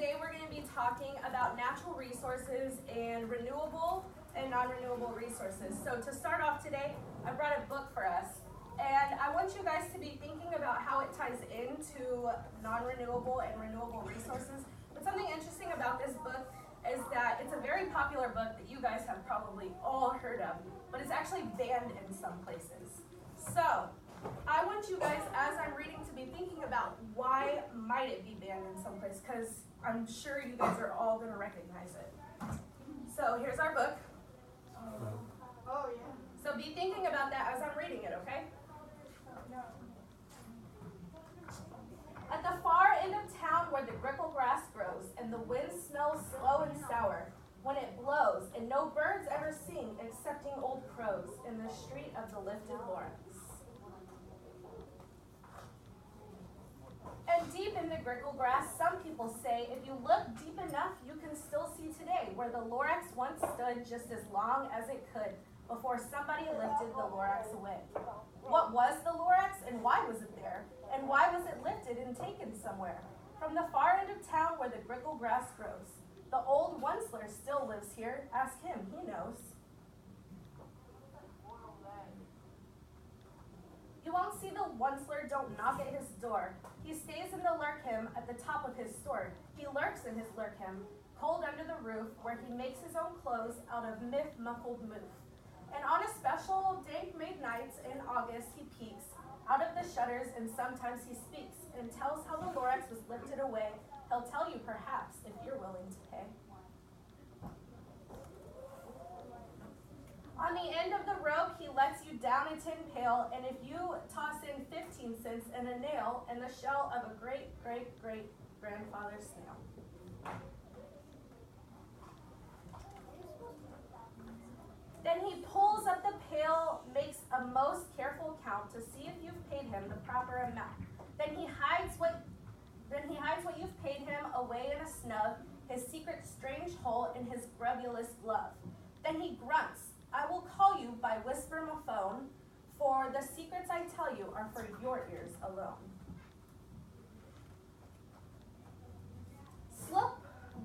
today we're going to be talking about natural resources and renewable and non-renewable resources. So to start off today, I brought a book for us. And I want you guys to be thinking about how it ties into non-renewable and renewable resources. But something interesting about this book is that it's a very popular book that you guys have probably all heard of, but it's actually banned in some places. So I want you guys, as I'm reading, to be thinking about why might it be banned in some place, because I'm sure you guys are all going to recognize it. So here's our book. Oh, yeah. So be thinking about that as I'm reading it, okay? At the far end of town where the grickle grass grows and the wind smells slow and sour, when it blows and no birds ever sing excepting old crows in the street of the lifted Lawrence. And deep in the grickle grass, some people say, if you look deep enough, you can still see today where the Lorax once stood just as long as it could before somebody lifted the Lorax away. What was the Lorax and why was it there? And why was it lifted and taken somewhere? From the far end of town where the grickle grass grows. The old Onceler still lives here. Ask him, he knows. You won't see the Onceler don't knock at his door. He stays in the Lurkham at the top of his store. He lurks in his Lurkham, cold under the roof, where he makes his own clothes out of myth-muffled moof. And on a special dank-made night in August, he peeks out of the shutters, and sometimes he speaks and tells how the Lorax was lifted away. He'll tell you, perhaps, if you're willing to pay. On the end of the rope, he lets you down a tin pail, and if you toss in 15 cents and a nail and the shell of a great-great-great-grandfather snail. Then he pulls up the pail, makes a most careful count to see if you've paid him the proper amount. Then he hides what you've paid him away in a snub, his secret strange hole in his grubulous glove. Then he grunts, I will call you by whisper-mophone, for the secrets I tell you are for your ears alone. Slip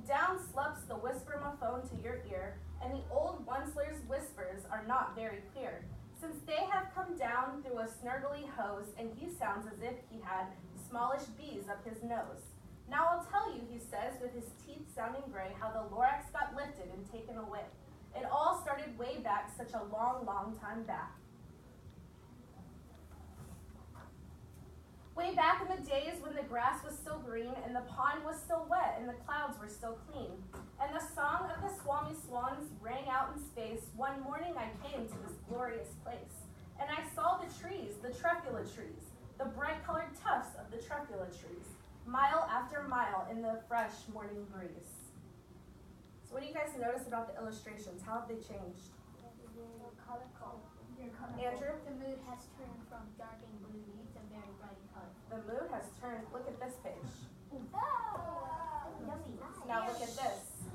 down slups the whisper-mophone to your ear, and the old Onceler's whispers are not very clear, since they have come down through a snurgly hose, and he sounds as if he had smallish bees up his nose. Now I'll tell you, he says, with his teeth sounding gray, how the Lorax got lifted and taken away. It all started way back, such a long, long time back. Way back in the days when the grass was still green and the pond was still wet and the clouds were still clean. And the song of the Swami swans rang out in space. One morning I came to this glorious place. And I saw the trees, the truffula trees, the bright-colored tufts of the truffula trees, mile after mile in the fresh morning breeze. So what do you guys notice about the illustrations? How have they changed? Colorful. Andrew? The mood has turned from dark and gloomy to very bright and colorful. The mood has turned. Look at this page. Yummy. Now look at this.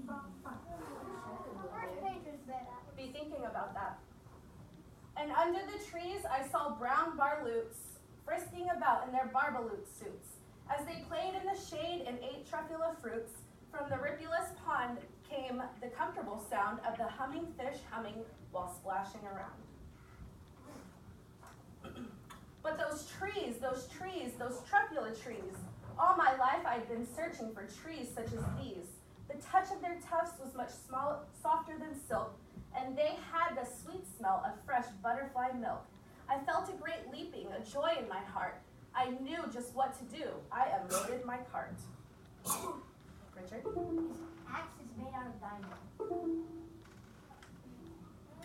First page was better. Be thinking about that. And under the trees I saw brown barloots frisking about in their barbaloot suits. As they played in the shade and ate truffula fruits, from the ripulous pond came the comfortable sound of the humming fish humming while splashing around. But those trees, those truffula trees, all my life I'd been searching for trees such as these. The touch of their tufts was much softer than silk, and they had the sweet smell of fresh butterfly milk. I felt a great leaping, a joy in my heart. I knew just what to do. I unloaded my cart. Richard? His axe is made out of diamond.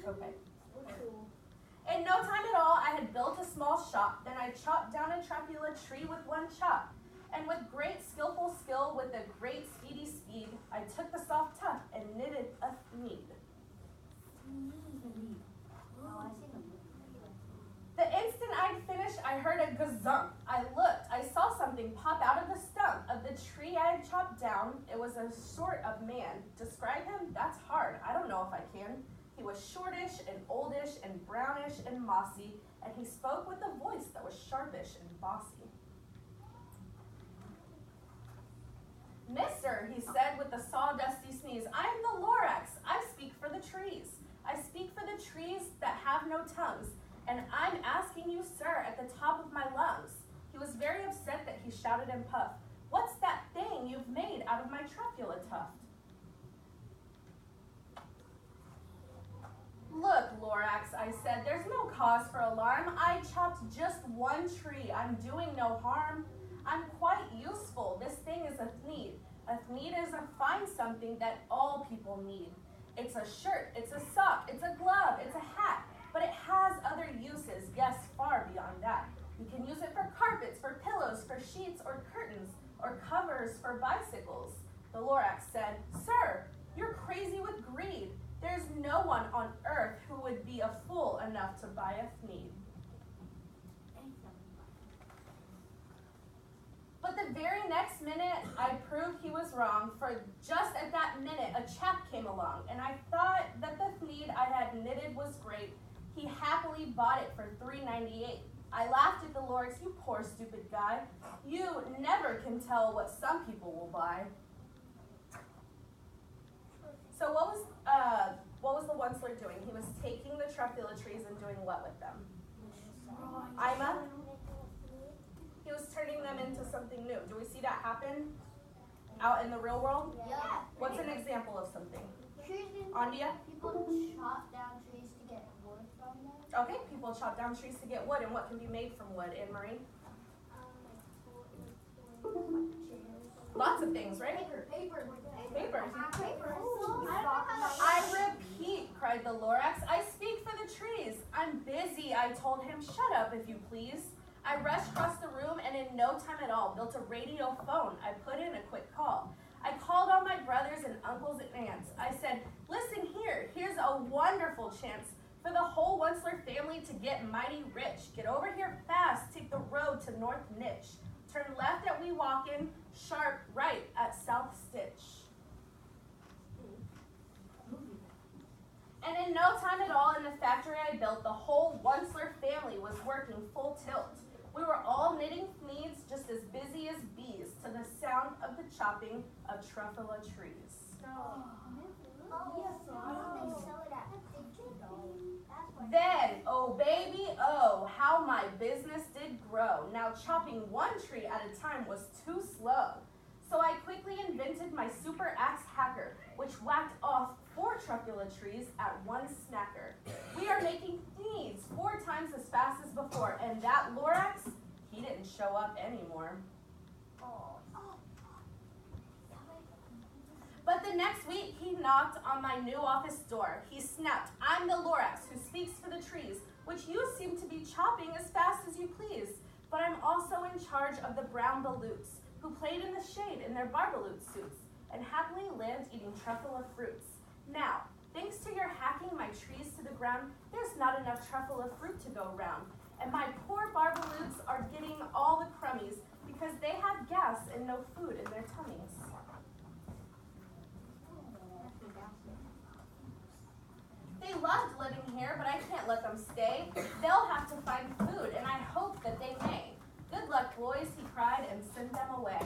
Okay. In no time at all, I had built a small shop. Then I chopped down a truffula tree with one chop. And with great skillful skill, with a great speedy speed, I took the soft tuft and knitted a thread. The instant I'd finished, I heard a gazump. I looked. I saw something pop out of the stump of the tree I had chopped down. It was a sort of man. Describe him? That's hard. I don't know if I can. He was shortish and oldish and brownish and mossy, and he spoke with a voice that was sharpish and bossy. Mister, he said with a sawdusty sneeze, I am the Lorax. I speak for the trees. I speak for the trees that have no tongues. And I'm asking you, sir, at the top of my lungs. He was very upset that he shouted and puffed. What's that thing you've made out of my truffula tuft? Look, Lorax, I said, there's no cause for alarm. I chopped just one tree. I'm doing no harm. I'm quite useful. This thing is a thneed. A thneed is a fine something that all people need. It's a shirt, it's a sock, it's a glove, it's a hat, but it has other uses, yes, far beyond that. You can use it for carpets, for pillows, for sheets or curtains, or covers for bicycles. The Lorax said, Sir, you're crazy with greed. There's no one on earth who would be a fool enough to buy a thneed. But the very next minute, I proved he was wrong, for just at that minute, a chap came along, and I thought that the thneed I had knitted was great. He happily bought it for $3.98. I laughed at the Lorax, you poor stupid guy. You never can tell what some people will buy. So what was the Onceler doing? He was taking the truffula trees and doing what with them? Ima? He was turning them into something new. Do we see that happen out in the real world? Yeah. What's an example of something? Trees. Andia? People chop down trees to get wood from them. Okay, people chop down trees to get wood, and what can be made from wood, Anne-Marie? Lots of things, right? Paper. I repeat, cried the Lorax, I speak for the trees. I'm busy, I told him. Shut up, if you please. I rushed across the room and in no time at all built a radio phone. I put in a quick call. I called all my brothers and uncles and aunts. I said, listen here, here's a wonderful chance for the whole Onceler family to get mighty rich. Get over here fast, take the road to North Niche. Turn left at Weewalkin, sharp right at South Stitch. And in no time at all in the factory I built, the whole Onceler family was working full tilt. We were all knitting thneeds just as busy as bees to the sound of the chopping of truffula trees. Then, oh baby, oh, how my business did grow. Now chopping one tree at a time was too slow. So I quickly invented my super axe hacker, which whacked off 4 truffula trees at one snacker. We are making thneeds 4 times as fast as before, and that Lorax, he didn't show up anymore. But the next week, he knocked on my new office door. He snapped, I'm the Lorax who speaks for the trees, which you seem to be chopping as fast as you please. But I'm also in charge of the brown baloots, who played in the shade in their barbaloot suits, and happily lived eating truffula fruits. Now, thanks to your hacking my trees to the ground, there's not enough truffula fruit to go round, and my poor barbaloots are getting all the crummies because they have gas and no food in their tummies. They loved living here, but I can't let them stay. They'll have to find food, and I hope that they may. Good luck, boys, he cried, and sent them away.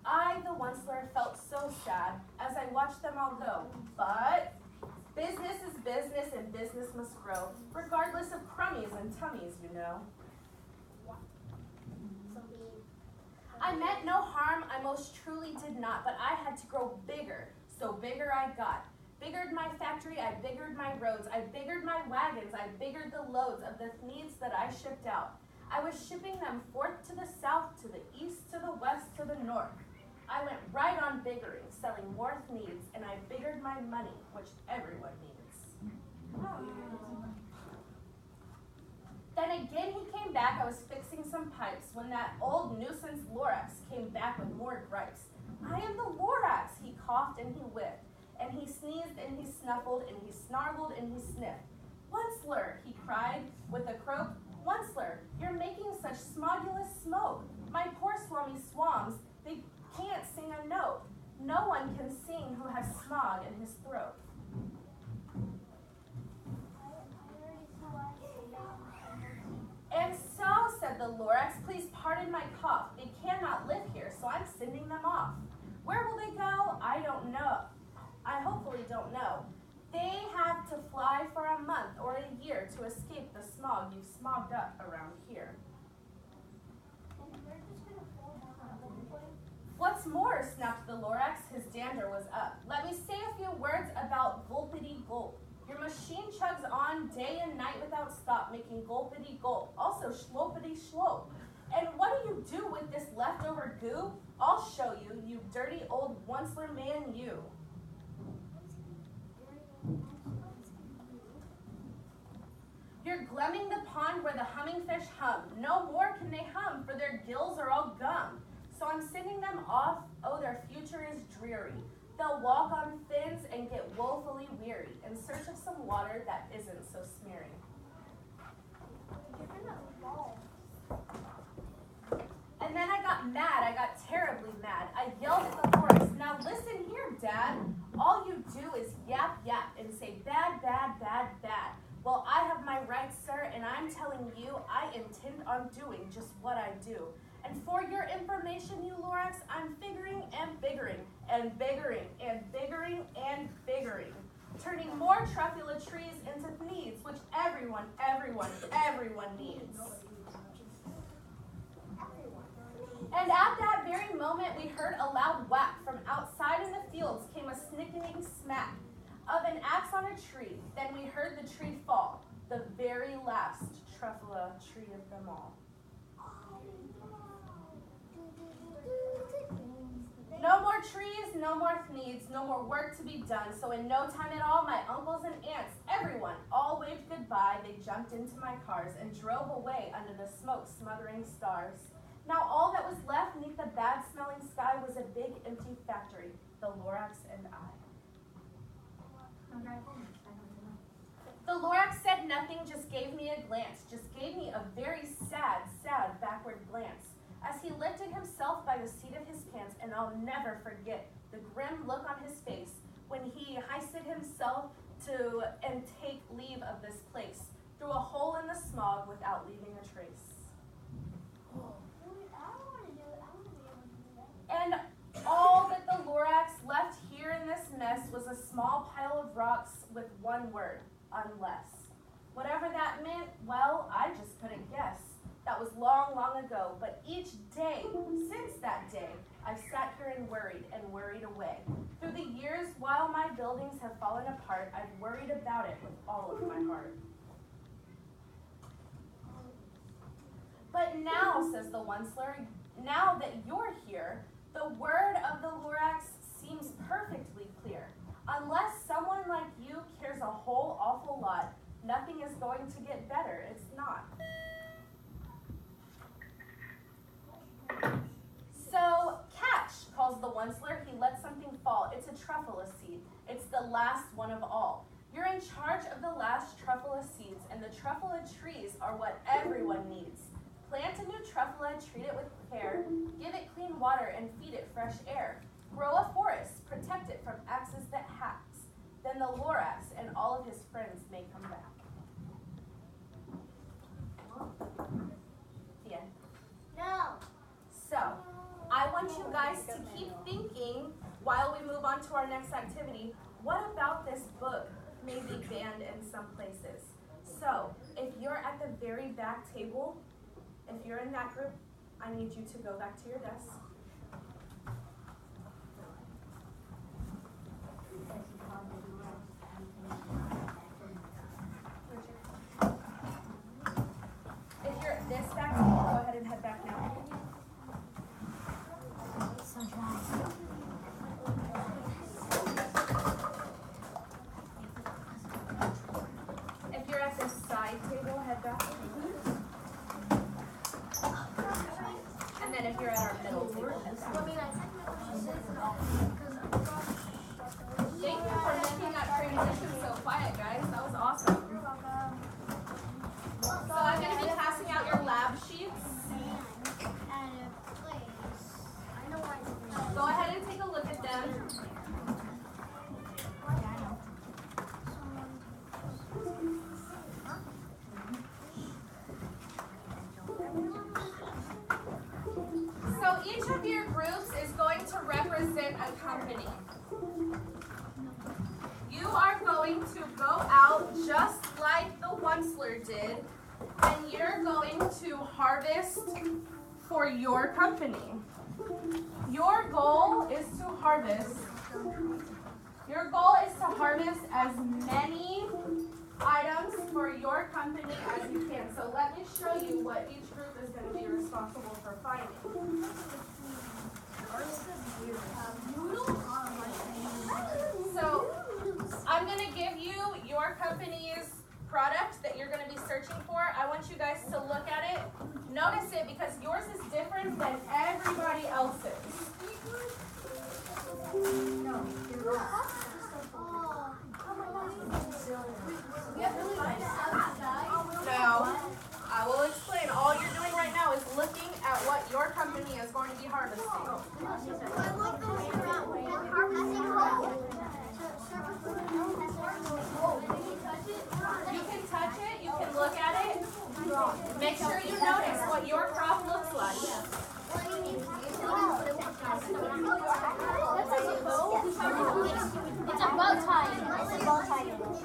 I, the Onceler, felt so sad as I watched them all go. But business is business, and business must grow, regardless of crummies and tummies, you know. I meant no harm, I most truly did not, but I had to grow bigger, so bigger I got. Biggered my factory, I biggered my roads, I biggered my wagons, I biggered the loads of the thneeds that I shipped out. I was shipping them forth to the south, to the east, to the west, to the north. I went right on biggering, selling more thneeds, and I biggered my money, which everyone needs. Then again he came back, I was fixing some pipes, when that old nuisance Lorax came back with more gripes. I am the Lorax, he coughed and he whiffed, and he sneezed and he snuffled and he snarled and he sniffed. Onceler, he cried with a croak, Onceler, you're making such smogulous smoke. My poor slummy swans, they can't sing a note. No one can sing who has smog in his throat. And so, said the Lorax, please pardon my cough. They cannot live here, so I'm sending them off. Where will they go? I don't know. I hopefully don't know. They have to fly for a month or a year to escape the smog you've smogged up around here. What's more, snapped the Lorax, his dander was up. Let me say a few words about gulpity gulp. Your machine chugs on day and night without stop, making gulpity gulp, also schlopity schlope. And what do you do with this leftover goo? I'll show you, you dirty old onceler man, you. You're glemming the pond where the humming fish hum. No more can they hum, for their gills are all gum. So I'm sending them off, oh, their future is dreary. They'll walk on fins and get woefully weary in search of some water that isn't so smeary. And then I got mad, I got terribly mad. I yelled at the horse, now listen here, Dad. All you do is yap, yap, and say bad, bad, bad, bad. Well, I have my rights, sir, and I'm telling you, I intend on doing just what I do. And for your information, you Lorax, I'm figuring and biggering, and biggering, and biggering, and biggering. Turning more truffula trees into needs, which everyone needs. And at that very moment, we heard a loud whack. From outside in the fields came a snickening smack of an axe on a tree. Then we heard the tree fall, the very last truffula tree of them all. No more trees, no more needs, no more work to be done. So in no time at all, my uncles and aunts, everyone, all waved goodbye. They jumped into my cars and drove away under the smoke-smothering stars. Now all that was left beneath the bad-smelling sky was a big empty factory, the Lorax and I. The Lorax said nothing, just gave me a glance, just gave me a very sad, sad backward glance as he lifted himself by the seat of his pants, and I'll never forget the grim look on his face when he hoisted himself to and take leave of this place through a hole in the smog without leaving a trace. And all that the Lorax left here in this mess was a small pile of rocks with one word, unless. Whatever that meant, well, I just couldn't guess. That was long, long ago, but each day since that day, I've sat here and worried away. Through the years, while my buildings have fallen apart, I've worried about it with all of my heart. But now, says the Onceler, now that you're here, the word of the Lorax seems perfectly clear. Unless someone like you cares a whole awful lot, nothing is going to get better. It's not. So, catch, calls the Onceler. He lets something fall. It's a truffula seed. It's the last one of all. You're in charge of the last truffula seeds, and the truffula trees are what everyone needs. Plant a new truffula, treat it with care, give it clean water, and feed it fresh air. Grow a forest, protect it from axes that hacks. Then the Lorax and all of his friends may come back. The end. No. So, I want you guys to keep thinking while we move on to our next activity, what about this book may be banned in some places? So, if you're at the very back table, if you're in that group, I need you to go back to your desk. If you're at this back table, go ahead and head back now. If you're at this side table, head back. And then if you're at our middle table, head back. Thank you for making that transition so quiet, guys. That was awesome. So I'm going to be passing out your lab sheets. Go ahead and take a look at them. So each of your groups is going to represent a company. You are going to go out just like the Onceler did, and you're going to harvest for your company. Your goal is to harvest as many items for your company as you can. So let me show you what each group is going to be responsible for finding. So I'm going to give you your company's product that you're going to be searching for. I want you guys to look at it. Notice it because yours is different than everybody else's. No, I will explain. All you're doing right now is looking at what your company is going to be harvesting. You can touch it, you can look at it. Make sure you notice what your crop looks like. It's a bow tie. It's a bow tie. It looks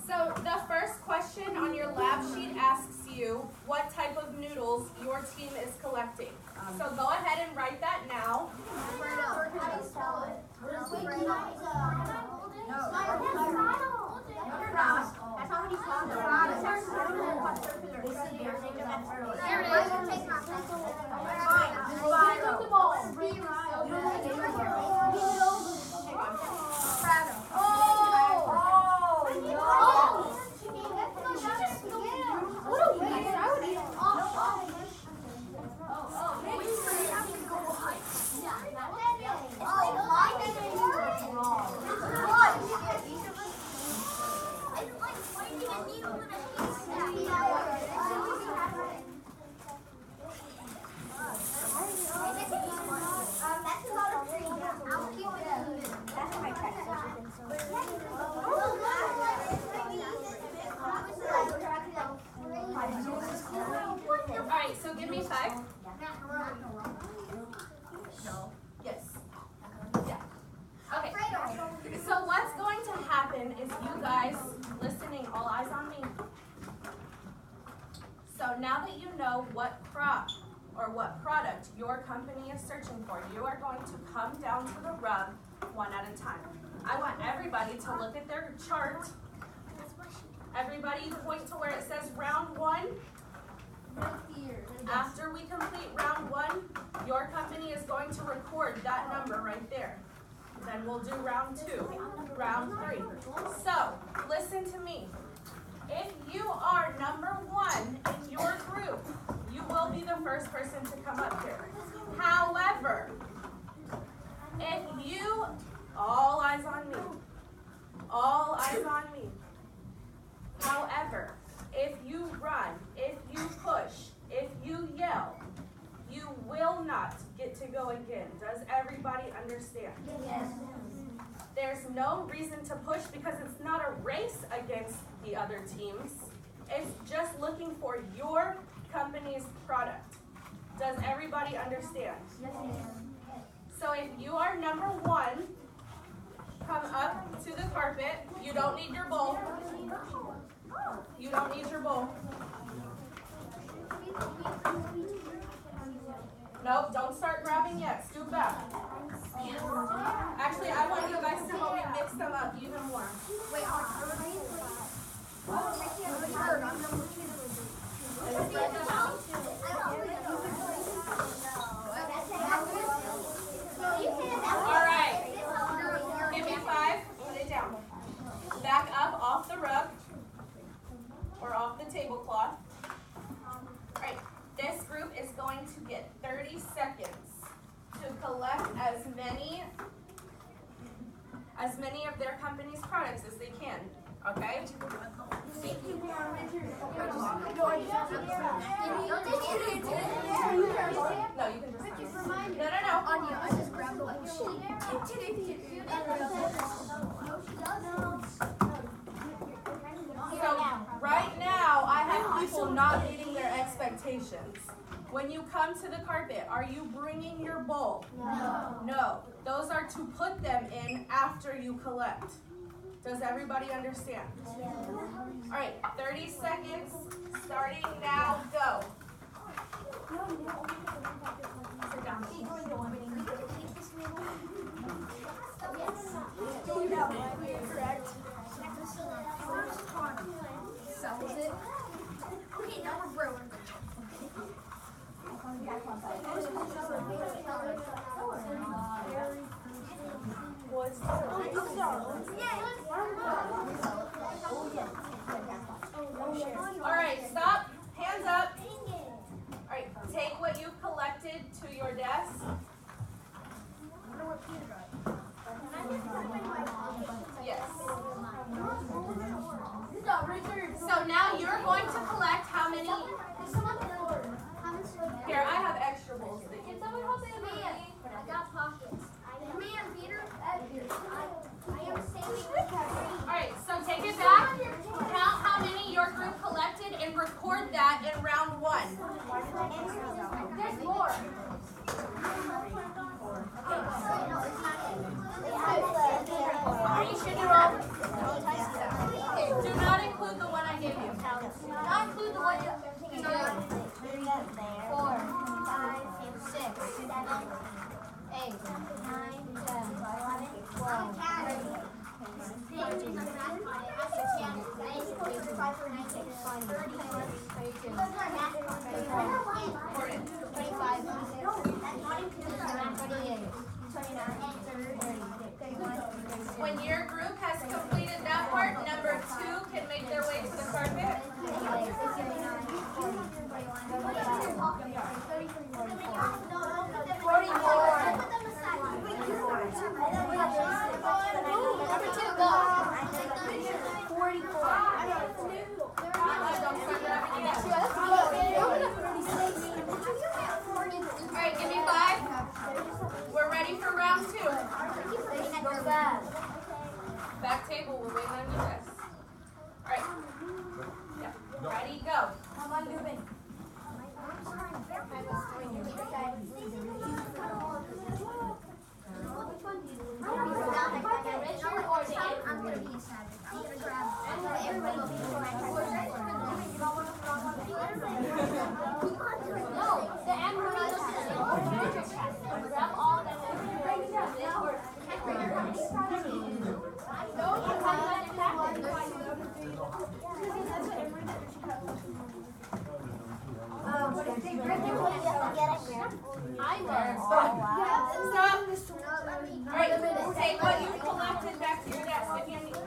So the first question on your lab sheet asks you what type of noodles your team is collecting. So go ahead and write that now. Alright, so give me 5. Yes. Yeah. Okay. So what's going to happen is you guys listening, all eyes on me. So now that you know what crop or what product your company is searching for, you are going to come down to the rub one at a time. I want everybody to look at their chart. Everybody point to where it says round 1. After we complete round 1, your company is going to record that number right there. Then we'll do round 2, round 3. So, listen to me. If you are number 1 in your group, you will be the first person to come up here. However, if you, all eyes on me, all eyes on me. However, if you run, if you push, if you yell, you will not get to go again. Does everybody understand? Yes. There's no reason to push because it's not a race against the other teams. It's just looking for your company's product. Does everybody understand? Yes. So if you are number 1, come up to the carpet. You don't need your bowl. You don't need your bowl. Nope, don't start grabbing yet. Scoot back. Actually, I want you guys to help me mix them up even more. Wait, all right. Give me 5. Put it down. Back up off the rug or off the tablecloth. All right. This group is going to get 30 seconds to collect as many of their company's products as they can. Okay? So right now, I have people not meeting their expectations. When you come to the carpet, are you bringing your bowl? No. No. Those are to put them in after you collect. Does everybody understand? All right, 30 seconds, starting now, go. Sit down. Sells it. Okay, now we're broke. All right, stop. Hands up. All right, take what you've collected to your desk. Yes. So now you're going to collect how many? Here, I have extra bowls that you can use. I got pockets. Man, Peter, I am saving. All right, so take it back. Count how many your group collected and record that in round one. There's more. Are you sure you're all? Okay, do not include the one I gave you. Not include the one you gave. 4, 5, 6, 7, 8, 9, 10, 11, 12, 13, 14, 15, 16, 17, 18, 19, 20, 21, 22, 23, 25, 28, 29, 30, 31, When your group has completed that part, number 2 can make their way to the carpet. All right, give me 5. We're ready for round 2. Back table, we're waiting on you guys. All right. Yeah. Ready, go. How am I doing? Stop. All right, take what you collected back to your desk if you need to.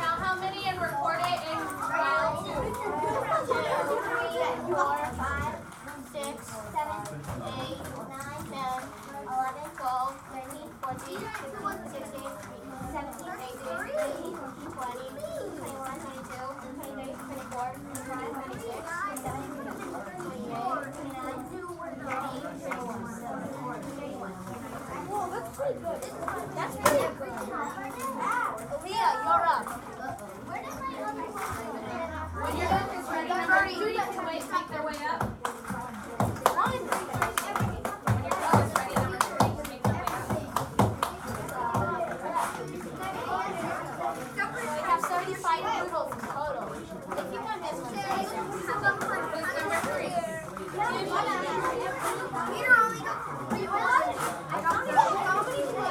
Count how many and record it in round 2. 4, 5, 6, 7, 8, 9, 10, 11, 12, 13, 14, 15, 16, 17, 18, 19, 20, 21, 22, 23, 24, 25, 26, 27, 28, 29, 30, 31. Whoa, that's pretty good. That's pretty good. Leah, you're up. Where did my other When your group is ready, number 2, you can make their way up. When your group is ready, number 3, you can make their way up. We have 75 noodles in total. If you want this one, Who's number 3? Peter only got 3 ones. I got 3. How many ones?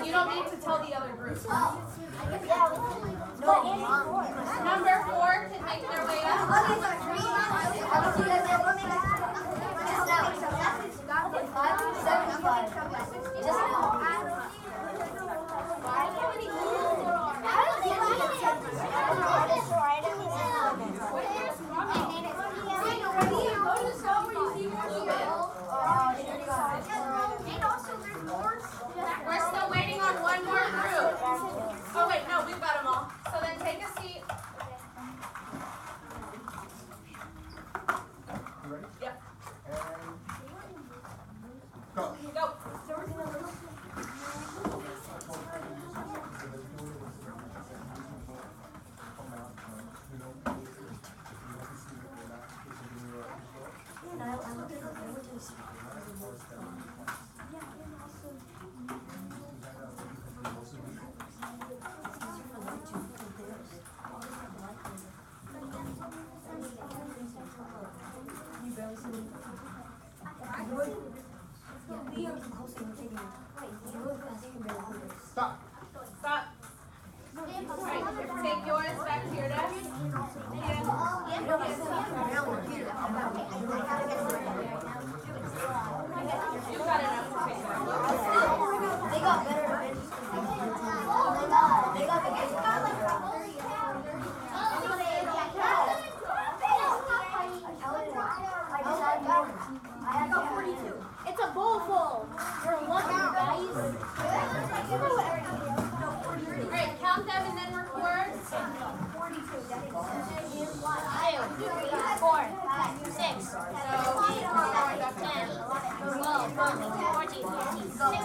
You don't need to tell the other group. Number 4 can make their way up. We're still waiting on one more group. Oh wait, no, we've got them all. So then take a seat. You ready? Yep. And go. Go. Stop. Stop. Alright, take yours back to your desk. You've got enough to take that. They got better. I got 42. It's a bowl full. You're lucky, guys. Alright, count them and then record. 2, 4, 5, 6, 7, 8, 9, 10, 11, 12, 14, 15, 16.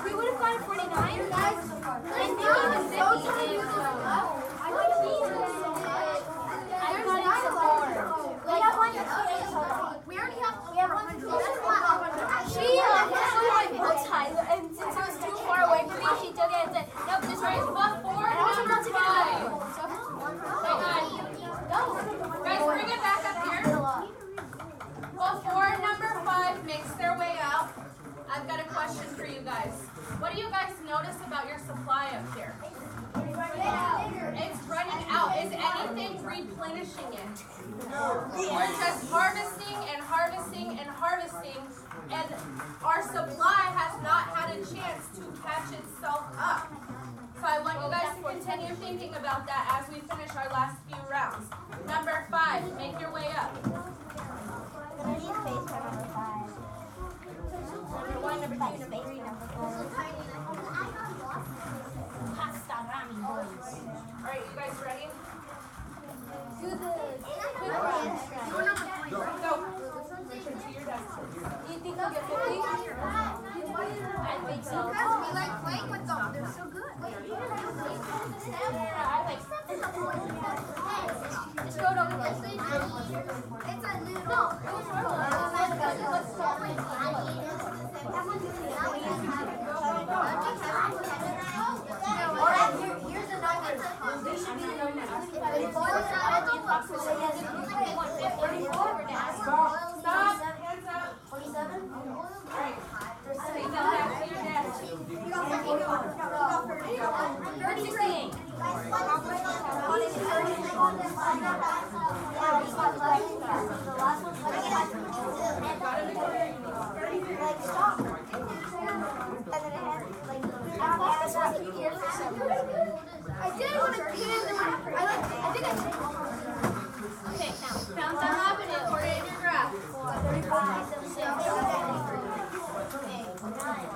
We would have gotten 49. And maybe even 50. I've gotten some more. We have one. We already have 100. She my bow tie, and since it was too far away from me, she took it and said, "Nope, this right is book 4, number 5." Go. Guys, bring it back up here. Book 4, number 5 makes their way out. I've got a question for you guys. What do you guys notice about your supply up here? It's running out. Is anything replenishing it? We're just harvesting and harvesting and harvesting, and our supply has not had a chance to catch itself up. So I want you guys to continue thinking about that as we finish our last few rounds. Number 5, make your way up. Number 1, number 2, number 3, number 4. Pasta ramen boys. Alright, you guys ready? Do the Go. Richard, to your desk. Do you think you'll get 50? I think so. We like playing with them. They're so good. Just go over this. It's a little. No, it was here's the number. These should be the numbers. Stop. Hands up. 47. Alright. Take them back to your desk. 38. I didn't want to get in the I think I Okay, count them up and record it in your graph. 35, 76, 8, 9,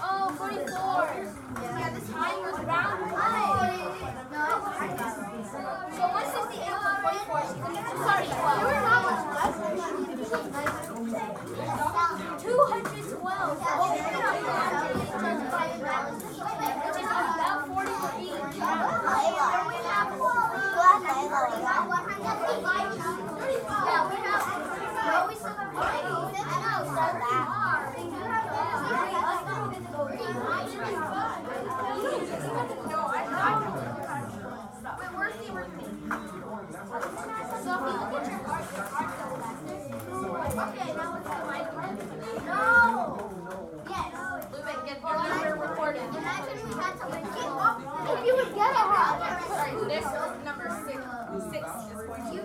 Oh, 44. Yeah, this time was round. So 168 plus 44. Sorry, 12. 212. Which is about 40 for each. If you would get a rock. This number six is going to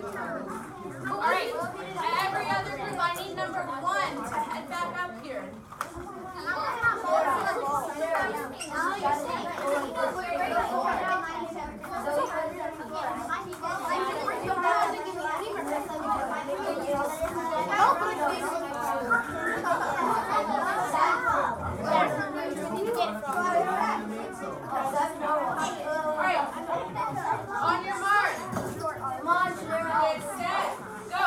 Alright, every other group, I need number 1 to head back up here. Alright, on your mark. Get set. Go.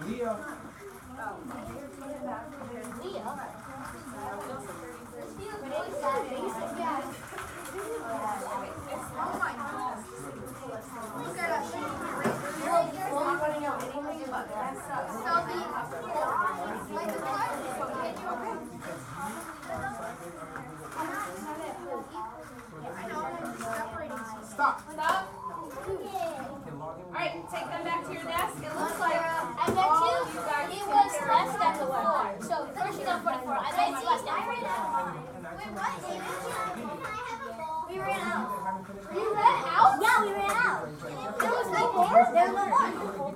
Leo. Stop. Stop. Alright, take them back to your desk. It looks like I bet you it was less than the 4. So first you got 44. I bet it's less than 44. We ran out. You ran out? Yeah, we ran out. There was no more? There was no more.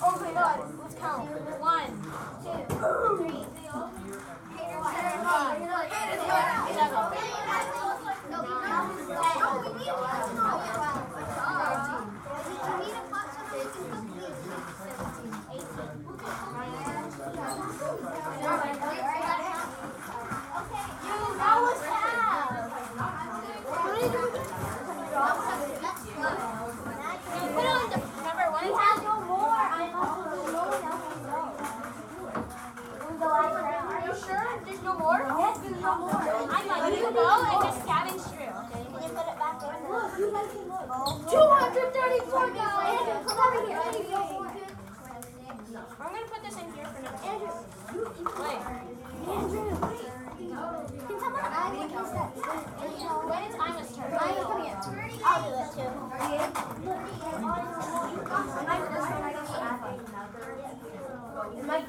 Oh my god. Let's count. 1, 2, 3, 4, Are you sure? There's no more? Yes, there's no more. I'm like, you go and just scavenge through, okay? Can you put it back in? Look, you guys can look. 234 guys. Come over here. I'm going to put this in here for now. Andrew. Wait. Andrew. Can someone add me? When it's Ima's turn. Ima, come here. I'll do it too. My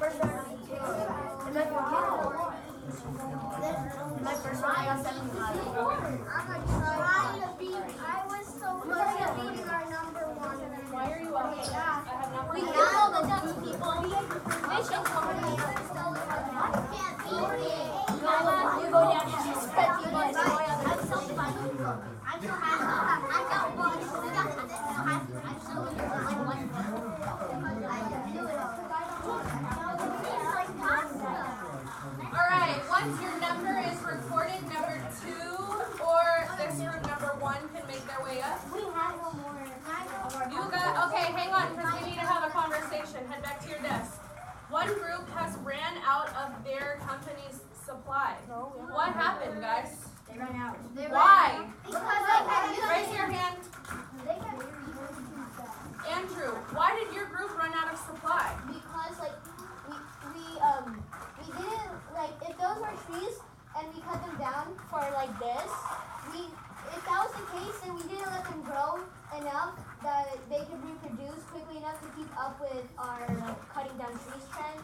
first one, I got 75. I was so close to beating our number 1. why are you up? I have not We killed all the Dutch people. They should come with me. I can't beat it. Mama, you go down and just spread people. I'm so funny. I'm so happy. I got one. I'm so Alright, once your number is recorded, number 2 or this group number 1 can make their way up. We have no more. You got, okay, hang One group has ran out of their company's supply. What happened, guys? They ran out. Why? Because Raise your hand. Andrew, why did your group run out of supply? Because like we didn't like if those were trees and we cut them down for like this, if that was the case then we didn't let them grow enough that they could reproduce quickly enough to keep up with our cutting down trees trend,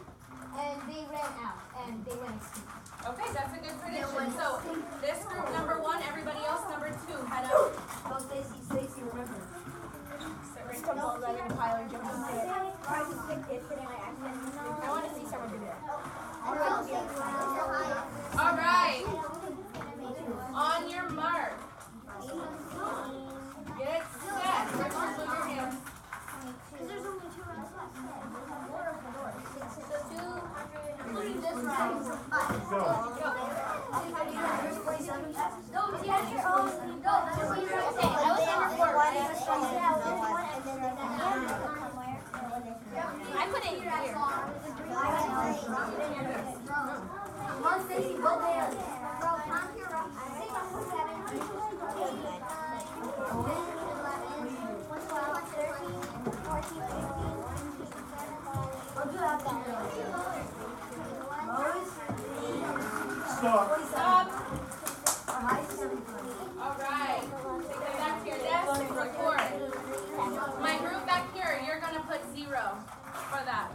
and they ran out and they went extinct. Okay, that's a good prediction. So this group number 1, everybody else number 2, head up. Oh, Stacy, remember. Sit right Come on, Tyler, jump in there. I want to see someone do that. All right. On your mark. Get set. Richard, move your hands. There's only 2 rounds left. So 200, including this round. Go. No, you have your own. Go. Okay, I was number 4, right? I put it here. Come on, Stacy, go there. Stop. Stop. All right. Take them back to your desk and record. My group back here, you're going to put 0 for that.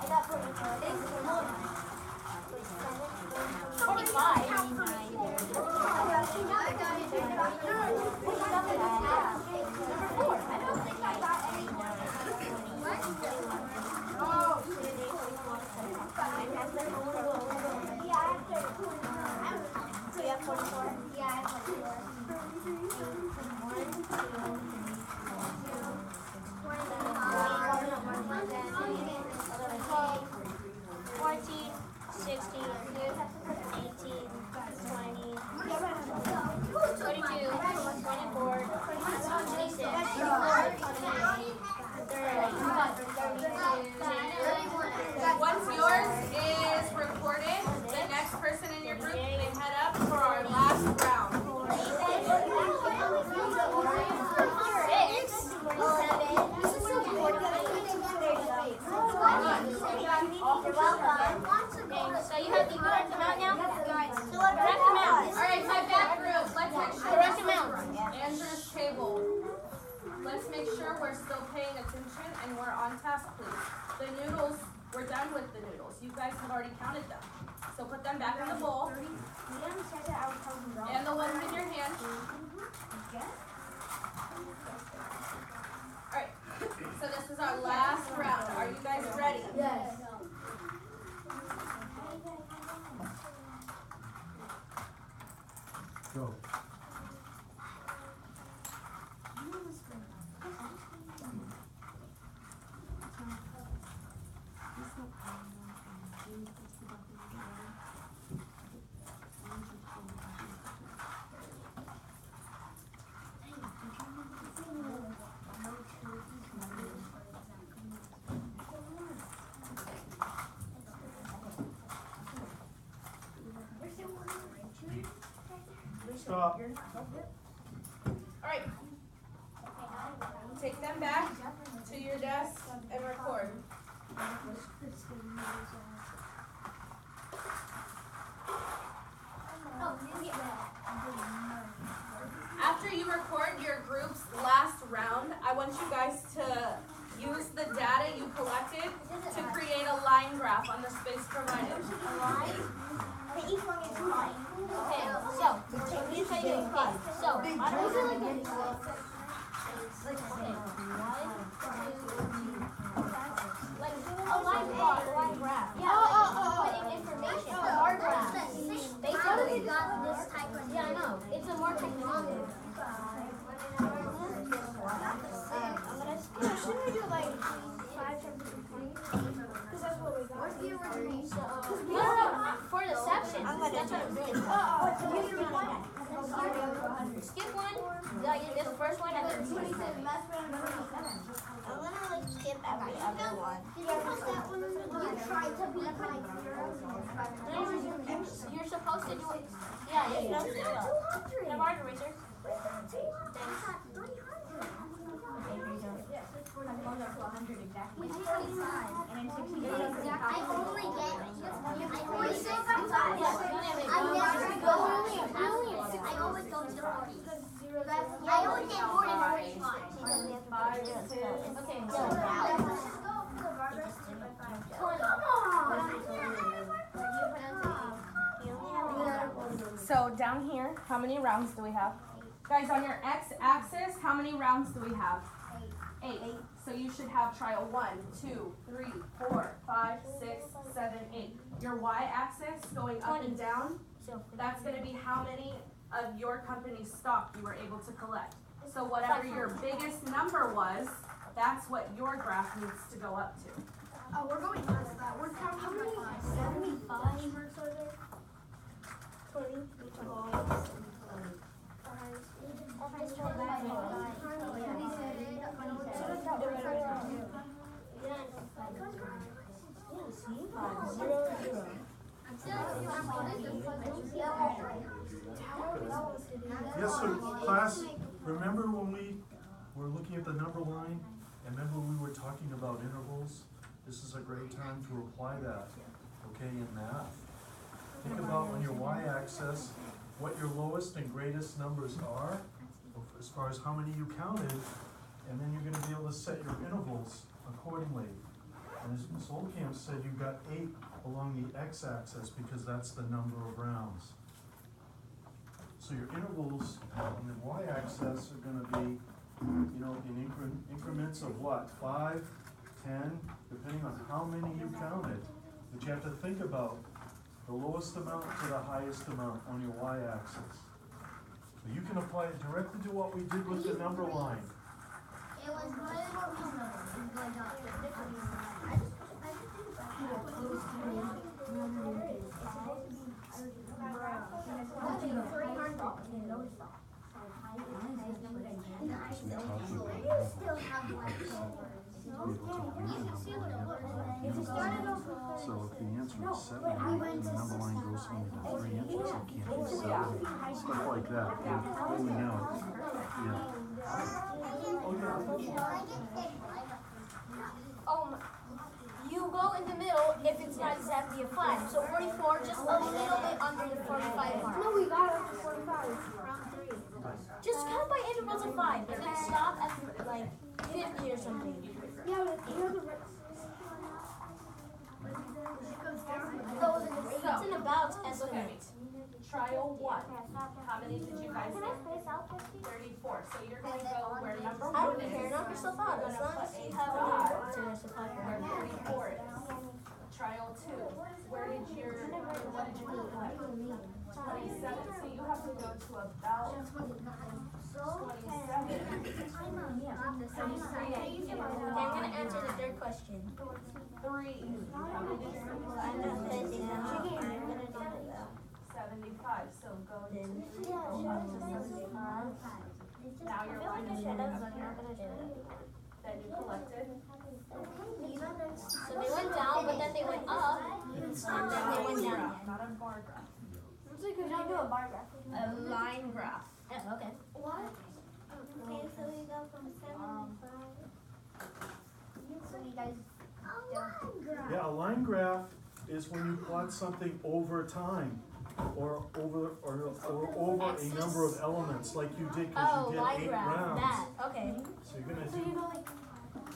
I got 32. Once yours is recorded, the next person in your group, they head up for our last round. 6. So you have to correct them out now? Correct them out. All right, my back group, let's make sure. Correct them out. Andrew's table. Let's make sure we're still paying attention and we're on task, please. The noodles, we're done with the noodles. You guys have already counted them. So put them back in the bowl. And the ones in your hand. All right, so this is our last round. Are you guys ready? Yes. Go. Stop. All right. Take them back to your desk and record. After you record your group's last round, I want you guys to use the data you collected to create a line graph on the space provided. Each one is line. Okay, so let me show you. Okay, so like a line graph. Yeah, putting information. Bar graph. Basically, got this type of. Yeah, I know. It's a more technology. Shouldn't we do like 5 times 20? Because that's what we got. What's the original? No, for the section. That's what I'm doing. Skip one. This first one and then 27. I'm gonna like skip every other one. You try to be like You're supposed to do it. Yeah, you're supposed to do it. Can I borrow your eraser? I always get more than the first one. 5, 6. Okay, So down here, how many rounds do we have? Guys, on your x-axis, how many rounds do we have? 8. So you should have trial 1, 2, 3, 4, 5, 6, 7, 8. Your y-axis going up and down, that's going to be how many of your company's stock you were able to collect. So whatever your biggest number was, that's what your graph needs to go up to. Oh, we're going past that. We're counting how many? 75. 20. Yes, so class, remember when we were looking at the number line? And remember we were talking about intervals? This is a great time to apply that, okay, in math. Think about on your y-axis, what your lowest and greatest numbers are, as far as how many you counted, and then you're gonna be able to set your intervals accordingly. And as Ms. Oldcamp said, you've got 8 along the x-axis because that's the number of rounds. So your intervals on the y-axis are gonna be, you know, in increments of what, 5, 10, depending on how many you counted. But you have to think about the lowest amount to the highest amount on your y-axis. So you can apply it directly to what we did with the number line. It was So if the answer is 7, and the number line goes only to 3 inches, it can't be 7. Stuff like that, you're pulling out. Yeah. You go in the middle if it's not exactly a 5. So 44, just a little bit under the 45 mark. No, we got up to 45. Round 3. Just count by intervals of 5, and then stop at like 50 or something. Yeah, but you know the It's an about estimate. Trial 1. How many did you guys get? 34. So you're going to go where number 1 I don't is. care, knock yourself out. As long as you have enough to supply Where 34 is. Trial 2. What did you collect? 27. So you have to go to about 27. Okay, I'm going to answer the third question. 3. How many did you I'm collect? not finishing now. I'm going to do that. 75. So go to Then, now you're line is I'm going not up here. going to do that. Then you collected. So they went down, but then they went up, and then they went down. Not a bar graph. Because I do a bar graph. A line graph. Oh, okay. What? Okay, so we go from 75. So you guys. Yeah, a line graph is when you plot something over time, or over a number of elements, like you did because Oh, you did line 8 graph. rounds. That. Okay. So you're gonna So you do, know, like.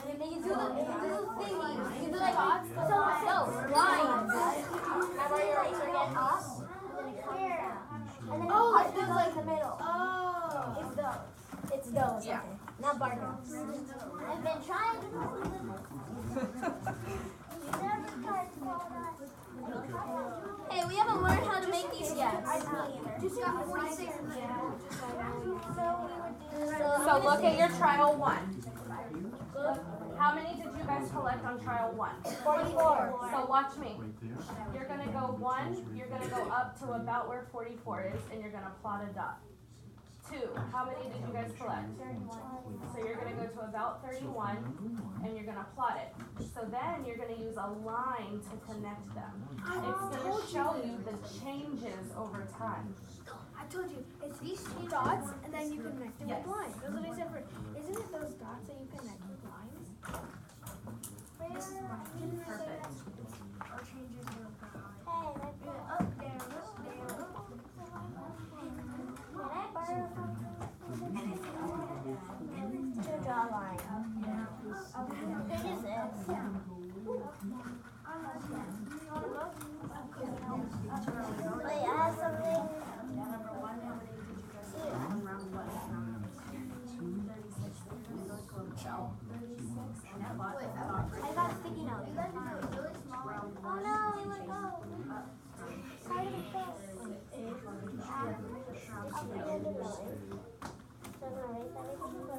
And then you do the thingy. You can do like dots. No, lines. Remember your eraser again? And then Oh, like it this feels like the middle. Oh. It's those. It's those. Yeah. Okay. Not bar graphs. I've been trying to Hey, we haven't learned how to make these yet. Just got 46. So look at your trial 1. How many did you guys collect on trial 1? 44. So watch me. right there. You're gonna go 1, you're gonna go up to about where 44 is, and you're gonna plot a dot. 2. How many did you guys collect? So you're going to go to about 31 and you're going to plot it. So then you're going to use a line to connect them. It's going to show you the changes over time. I told you, it's these two dots, and then you connect them with lines. That's what I said for. Isn't it those dots that you connect with lines? Perfect. Our changes are Hey, up, down, up, down. to draw a line. Who is this? Wait, I have something. I got sticky notes. Oh no, it would go. Side of the face.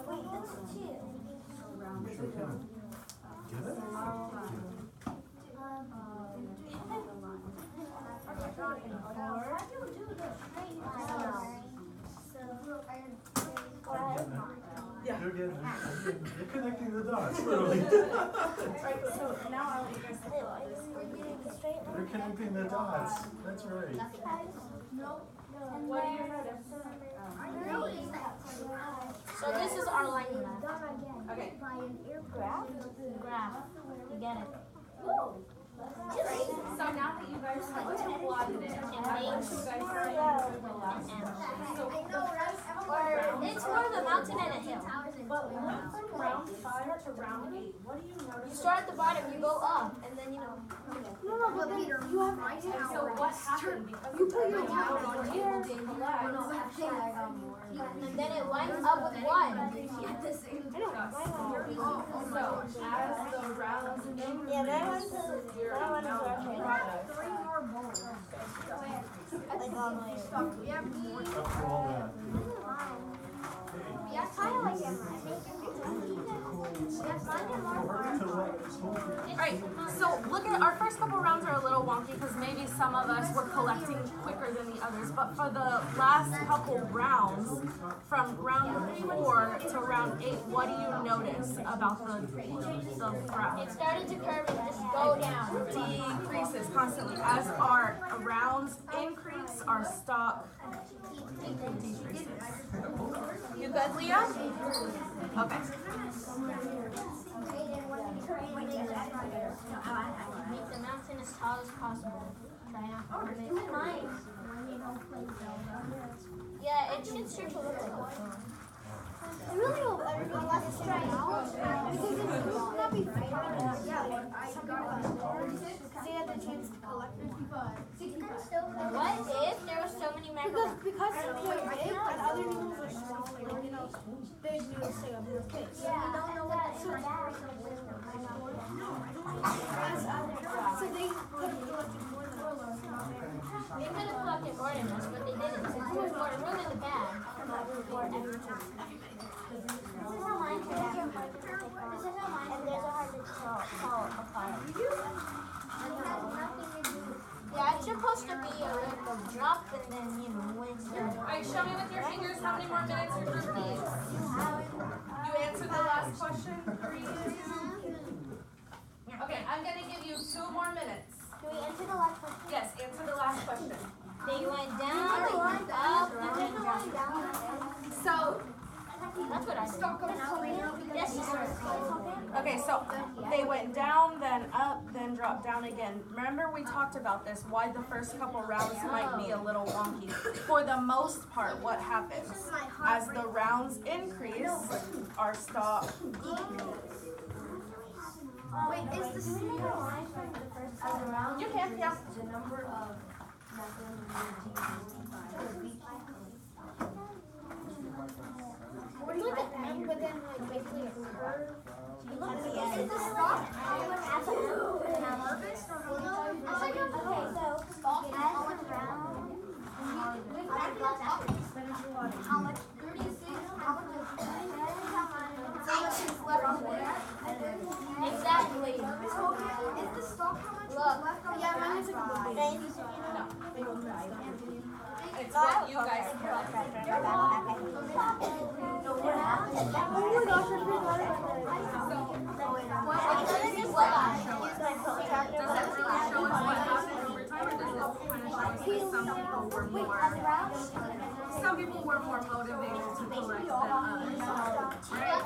Wait, that's 2. Get it? You're connecting the dots, literally. Alright, so now I'll let you guys think about this. You're connecting the dots. That's right. What do you notice? So this is our line graph. Okay. Graph? Graph. You get it. So now that you guys have plotted it, I want you guys to write the last one. So It's more of a mountain and a hill. but look from round 5 to round 8. What do you You notice? start at the bottom, you go up, and then you know. No, but Peter, you have right And so what happened? Because You put your tower tower on on table did collect. And then it lines up with 1. So as the rounds increase, Yeah, that one's your amount of product. Like all the way. After all that. Yeah, kind of like Alright, so look at our first couple rounds are a little wonky because maybe some of us were collecting quicker than the others, but for the last couple rounds, from round 4 to round 8, what do you notice about the graph? It started to curve and just go down. Decreases constantly. As our rounds increase, our stock decreases. You good, Leah? Okay. Make the mountain as tall as possible. Try not to make it nice. Yeah, it should start to look like a phone. I really hope everyone wants to try out because it will not be fair. Yeah, like some people got scores because they had the chance to collect 65. What if there were so many Because macros? because they're big and other animals are smaller, you know, they do stay up in the case. So we don't know what so they could have collected more than us. They could have collected more than us, but they didn't. Since there was more room in the bag for everything. This is how mine turned out. This is how mine and there's a hard to tell apart. Yeah, it's supposed to be a little drop and then, you know, when it's done. Alright, show me with your fingers how many more minutes your group needs. You answered the last question? 3? Okay, I'm gonna give you 2 more minutes. Do we answer the last question? Yes, answer the last question. They went down, up, and then down. So, That's what I did. Yes, sir. okay, so they went down, then up, then dropped down again. Remember we talked about this, why the first couple rounds might be a little wonky. For the most part, what happens? As the rounds increase, our stock decreases. Wait, is the single line from the first round? You can, yeah. The number of What do you think? But then, like, basically a curve. Look at the end. Is the stock how much harvest or Okay, so stock has round. how much? 36. How much is left on there? Exactly. Is the stock how much Look. left on? Yeah, mine is a couple. No. it's what you guys collect. Some people were more motivated to collect than others, right?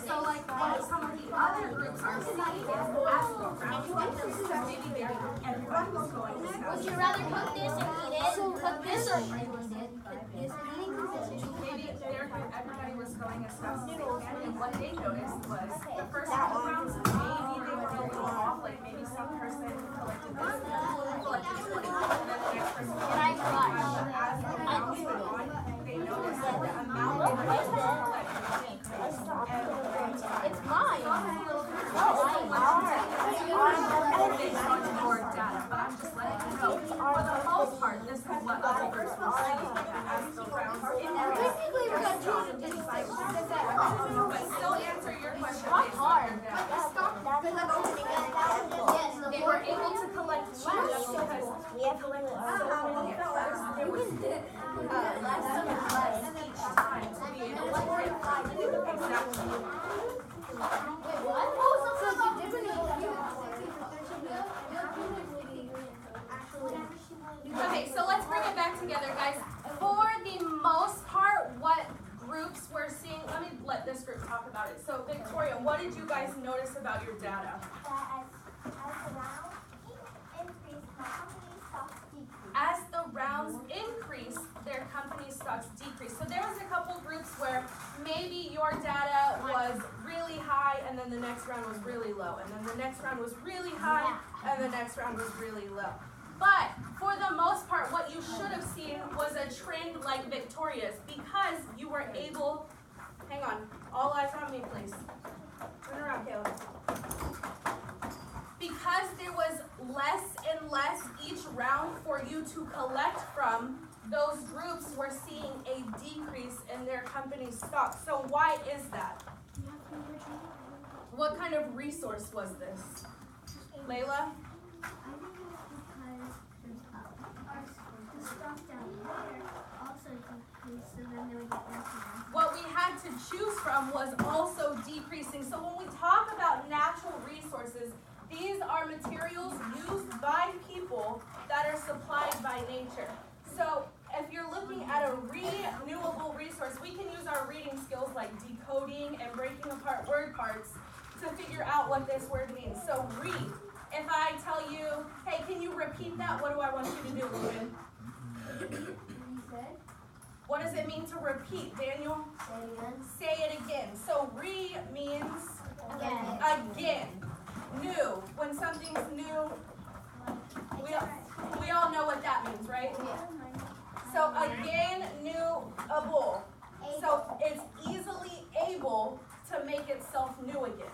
So like what some of the other groups are seeing is as the round because maybe everybody was going to Would you rather cook this and eat it? Cook this or maybe everybody was going as fast as they can, and what they noticed was the first couple rounds, maybe they were a little off, like maybe some person collected this, collected 20, and then the next person collected 25, but as the rounds went on, they noticed that the amount they were able to collect decreased every time. it's mine. Based on your data, but I'm just letting you know, for the most part, this is what other groups were seeing, that as the rounds increased, but still answer your question based on your data. They were able to collect less because we collected so many at first. It was less and less each time to be able to get exactly. Okay, so let's bring it back together, guys. For the most part, what groups we're seeing, let me let this group talk about it. So Victoria, what did you guys notice about your data? As the rounds increase, their company stocks decrease. So there was a couple groups where maybe your data was really high and then the next round was really low. And then the next round was really high and the next round was really low. But for the most part, what you should have seen was a trend like Victoria's because you were able, hang on, all eyes on me please. Turn around, Caleb. Because there was less and less each round for you to collect from, those groups were seeing a decrease in their company's stock. So why is that? What kind of resource was this? Layla? What we had to choose from was also decreasing. So when we talk about natural resources, these are materials used by people that are supplied by nature. So if you're looking at a renewable resource, we can use our reading skills like decoding and breaking apart word parts to figure out what this word means. So read. If I tell you, hey, can you repeat that? What do I want you to do, Ruben? What does it mean to repeat, Daniel? Say it again. So re means again. New. When something's new, we all know what that means, right? So again, new-able. So it's easily able to make itself new again.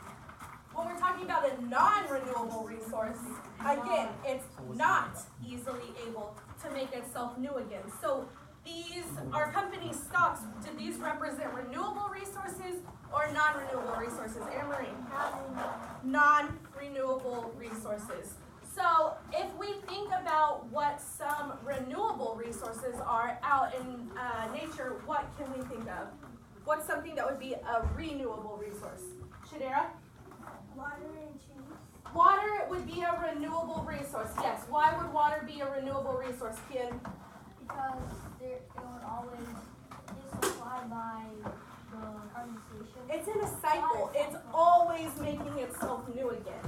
When we're talking about a non-renewable resource, again, it's not easily able to make itself new again. So these are company stocks. Do these represent renewable resources or non-renewable resources? Anne-Marie? Non-renewable resources. So if we think about what some renewable resources are out in nature, what can we think of? What's something that would be a renewable resource? Shadera? Water and trees. Water would be a renewable resource. Yes. Why would water be a renewable resource, Kian? Because it would always be supplied by the condensation. It's in a cycle. It's always making itself new again.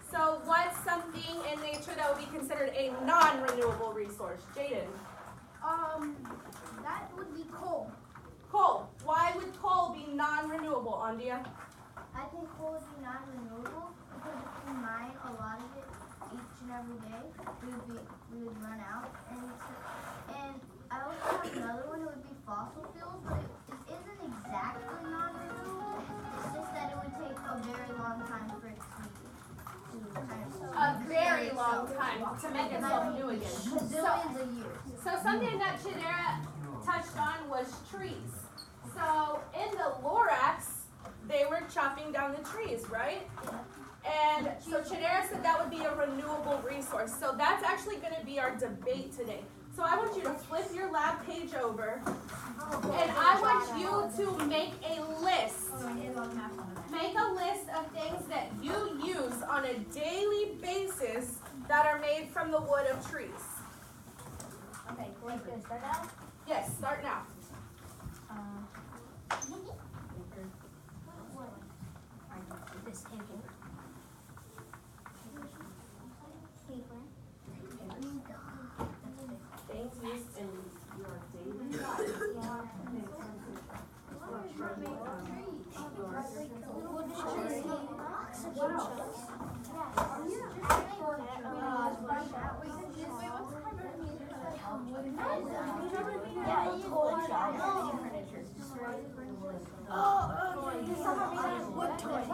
So what's something in nature that would be considered a non-renewable resource? Jaden? That would be coal. Coal. Why would coal be non-renewable, Andia? I think coal would be non-renewable because if we mine a lot of it each and every day, we would run out. And I also have another one. It would be fossil fuels, but it isn't exactly non-renewable. It's just that it would take a very long time for it to A very long time to make itself new again. Zillions of years. So something that Chidera touched on was trees. So in the Lorax, they were chopping down the trees, right? And so Chidera said that would be a renewable resource. So that's actually going to be our debate today. So I want you to flip your lab page over, and I want you to make a list. Make a list of things that you use on a daily basis that are made from the wood of trees. Okay, cool. Let's go. Start now? Yes, start now. This table. Things used in your daily life. Yeah, it's wood shelf. Wood toys.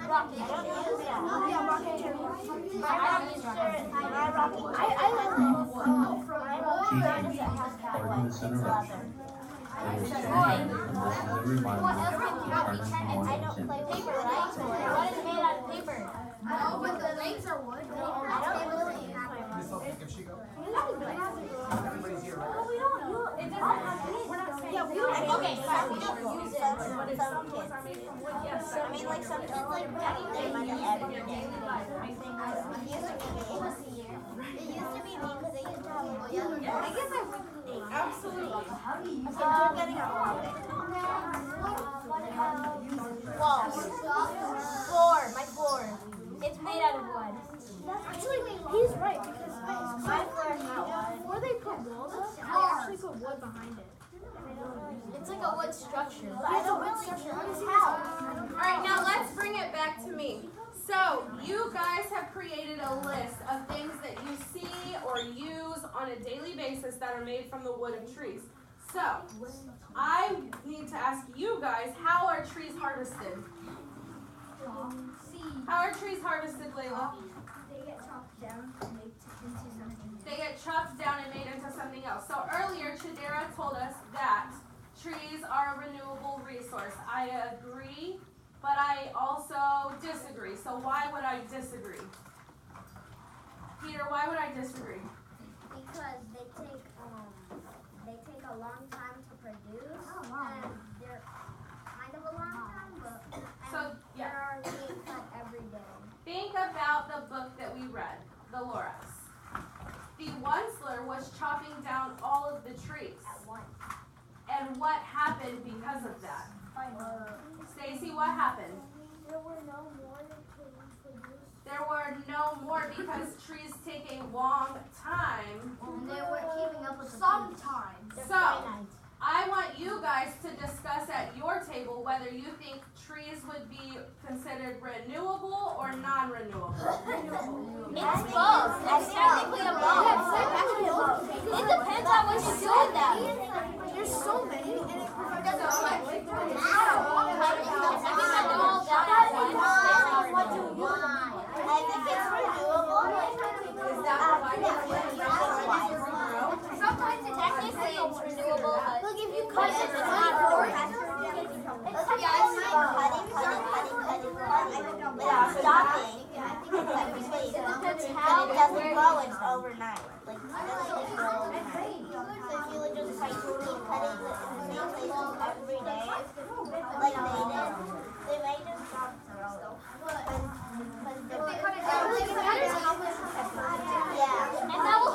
Rocky, don't use that. Yeah, rocking chair. I don't use rocky. My rocky. I love it. My rocky chair doesn't have cowboy. It's leather. It is changing, and this is a reminder of turning more I don't play with paper, right? What is made out of paper? No, but the legs are wood. I don't really use my Yeah, we don't. Okay, fine, we don't use it, But if some tools are made from wood, yes. I mean, like some kids like they might every day. It used to be me because they used to have wood. I guess I would. Absolutely. So we're getting a walls. Floor, my floor. It's made out of wood. Actually, he's right because My floor is not wood. before they put walls up, they actually put wood behind it. It's like a wood structure. But I I don't don't really really know know how. All right, now let's bring it back to me. So you guys have created a list of things that you see or use on a daily basis that are made from the wood of trees. So I need to ask you guys, how are trees harvested? How are trees harvested, Layla? They get chopped down and made into something. They get chopped down and made into something else. So earlier, Chidera told us that trees are a renewable resource. I agree, but I also disagree. So why would I disagree? Peter, why would I disagree? Because they take a long time to produce. And they're kind of a long time, but So, yeah. they're being cut every day. Think about the book that we read, the Loras. The Onceler was chopping down all of the trees. At once. And what happened because of that? Stacy, what happened? There were no more to produce. There were no more because trees take a long time. And they were keeping up with the Sometimes. They're So, finite. I want you guys to discuss at your table whether you think trees would be considered renewable or non-renewable. It's both. It's technically a both. It depends on what you do with them. There's so many, and it provides Doesn't so much. If you cut them all down at once, I think it's renewable. Is that Sometimes technically it's renewable, but Look, if you but cut it's it, not renewable. Without stopping. It doesn't grow, it's overnight. Like, it doesn't grow overnight. So if you would just like keep cutting it in the same places every day, like they did, they may just stop growing.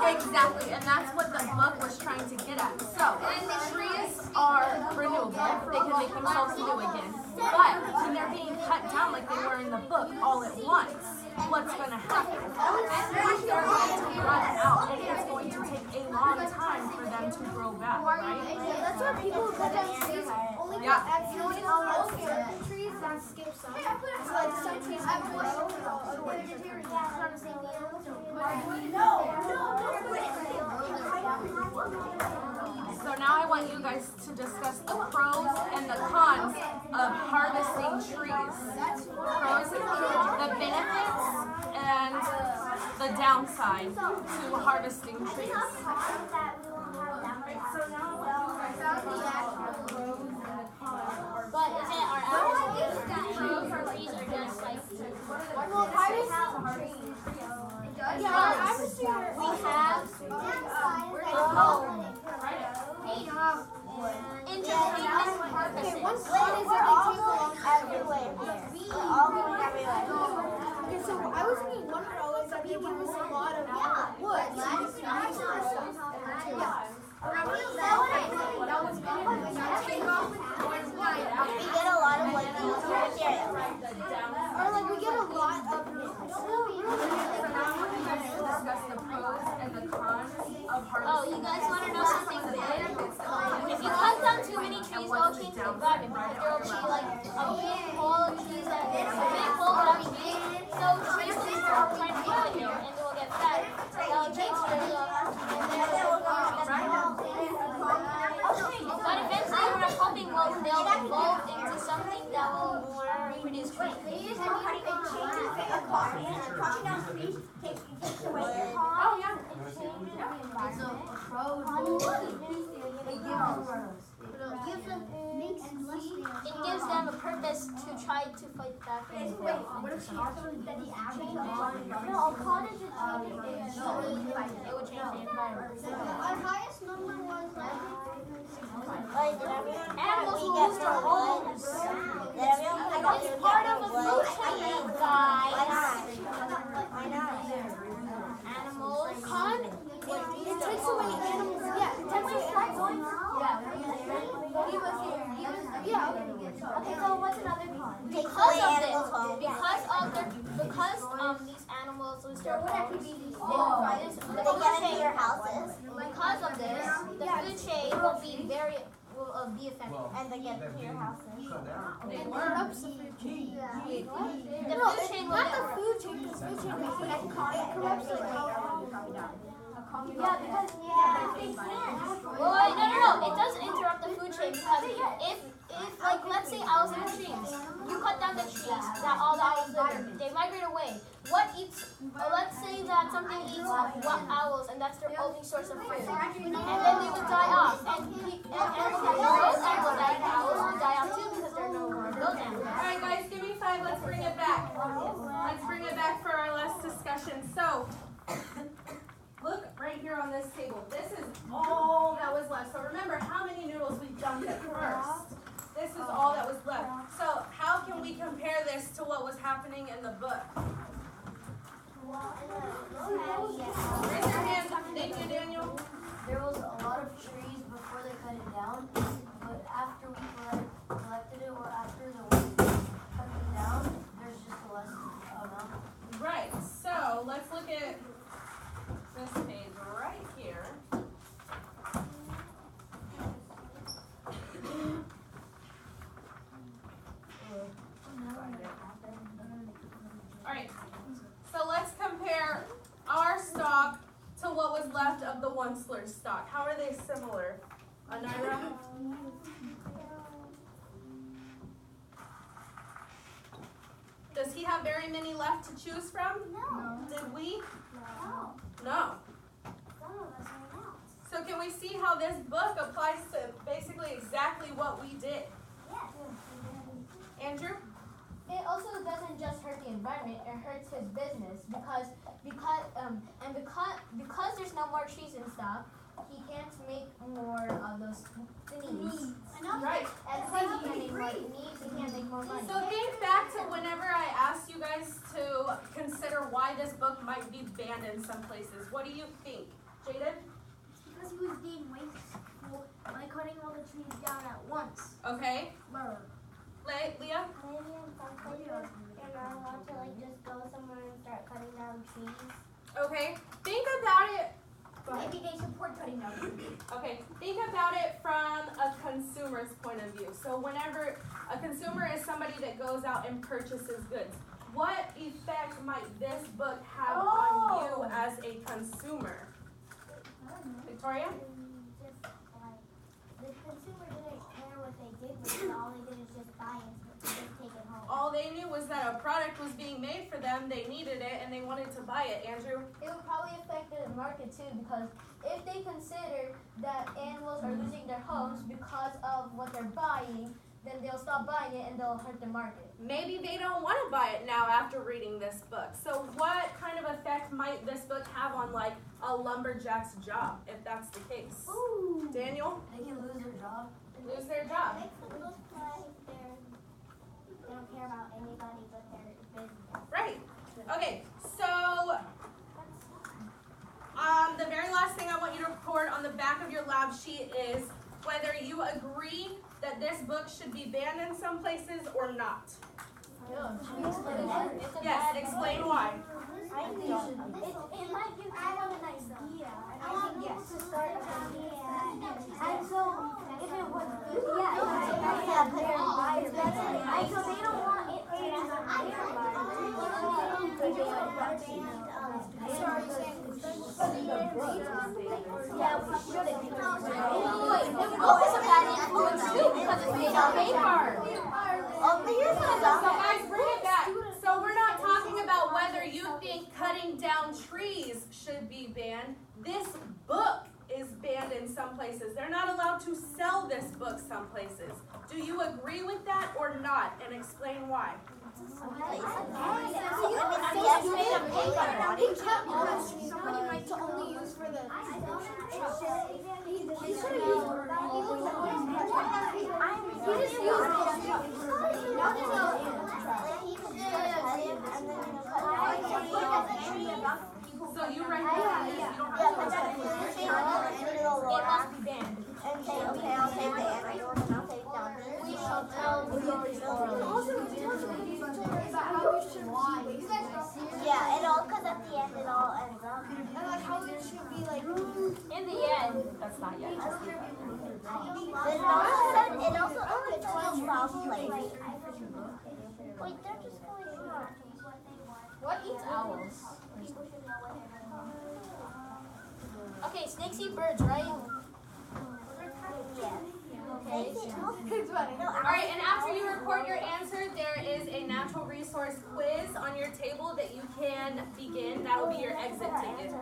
Exactly, and that's what the book was trying to get at. So, trees are renewable. They can make themselves new again. But when they're being cut down like they were in the book all at once, what's going to happen? They're going to run out, and it's going to take a long time for them to grow back, right? That's why people who cut down trees only Yeah. accidentally on certain trees that skip some. So like some trees have to grow, otherwise they're from the same So now I want you guys to discuss the pros and the cons of harvesting trees. Pros, the benefits, and the downside to harvesting trees. But is it our average pros or trees are just like Well, harvesting trees. Yeah, harvesting we have was thinking $1 that they give us a lot of wood. We get a lot of like material. Or like we get a lot of Discuss the pros and the cons of Oh, harvesting. you guys want to know something big? If you cut down too many trees, it'll change the environment because there will be like a big hole of trees that a big hole without trees. So trees will start trying to grow here and they will get fat. That'll change but eventually we're hoping they'll evolve into something that will more produce trees. Oh, yeah. It gives them a purpose to try to fight back and What if she it would change the environment. Our highest number was Animals will lose their homes. It's part of a food chain, guys. Animals. it takes away animals. Yeah, it takes away animals. Okay, so what's another con? Because these animals lose their homes, the food chain. Because of this, the food chain will be affected. And they get to your houses. They It were. corrupts the food chain. The No, food chain will not get the food chain, because food chain it corrupts like Yeah, because no. It doesn't interrupt the food chain because if like let's say owls in trees, you cut down the trees that all the owls live in, they migrate away. What eats? Let's say that something eats owls and that's their only source of food, and then they would die off. And those animals that eat owls will die off too because there are no more of those animals. All right, guys, give me 5. Let's bring it back. Let's bring it back for our last discussion. So, look right here on this table. This is all that was left. So remember how many noodles we dumped at first. This is all that was left. So how can we compare this to what was happening in the book? Raise your hand. Thank you, Daniel. There was a lot of trees before they cut it down, but after we collected it or after the wind cut it down, there's just a less amount. Right. So let's look at this page right here. All right. So let's compare our stock to what was left of the Onceler's stock. How are they similar? Anira? Does he have very many left to choose from? No. Did we? No. No. Some of us are not. So can we see how this book applies to basically exactly what we did? Yes. Andrew? It also doesn't just hurt the environment; it hurts his business because there's no more trees in stock. He can't make more of those needs. Right. And because he can't make more needs, he can't make more money. So think back to whenever I asked you guys to consider why this book might be banned in some places. What do you think? Jaden? Because he was being wasteful by cutting all the trees down at once. Okay. Leah? Maybe in some places you're not allowed to like just go somewhere and start cutting down trees. Okay. Think about it. Maybe they support cutting down trees. Okay, think about it from a consumer's point of view. So whenever a consumer is somebody that goes out and purchases goods, what effect might this book have on you as a consumer? Victoria? Just like the consumer didn't care what they did with it. All they did is just buy it, just take it home. All they knew was that a product was being made for them, they needed it, and they wanted to buy it. Andrew? It would probably affect the market too because if they consider that animals are losing their homes because of what they're buying, then they'll stop buying it and they'll hurt the market. Maybe they don't want to buy it now after reading this book. So what kind of effect might this book have on like a lumberjack's job, if that's the case? Ooh. Daniel? They can lose their job. Lose their job. Makes them look like they don't care about anybody but their business. Right. Okay, So, the very last thing I want you to record on the back of your lab sheet is whether you agree that this book should be banned in some places or not. Yes, explain why. It might give someone an idea. I want people to start an idea. And so, if it was good, yeah, their environment. And so they don't want it in their yeah, we shouldn't. Book is a bad influence too because it's made on paper. So guys, bring it back. So we're not talking about whether you think cutting down trees should be banned. This book is banned in some places. They're not allowed to sell this book some places. Do you agree with that or not? And explain why. Somebody might only use for the So you recognize you don't have to It must be banned. We shall tell the Yeah, it all, because at the end it all ends up. and like how it should be like. In the end, that's not yet. It also only 12 plays. Wait, they're just going short. What eats owls? People should know what they're Okay, snakes eat birds, right? Yes. Okay. Alright, and after you record your answer, there is a natural resource quiz on your table that you can begin. That will be your exit ticket.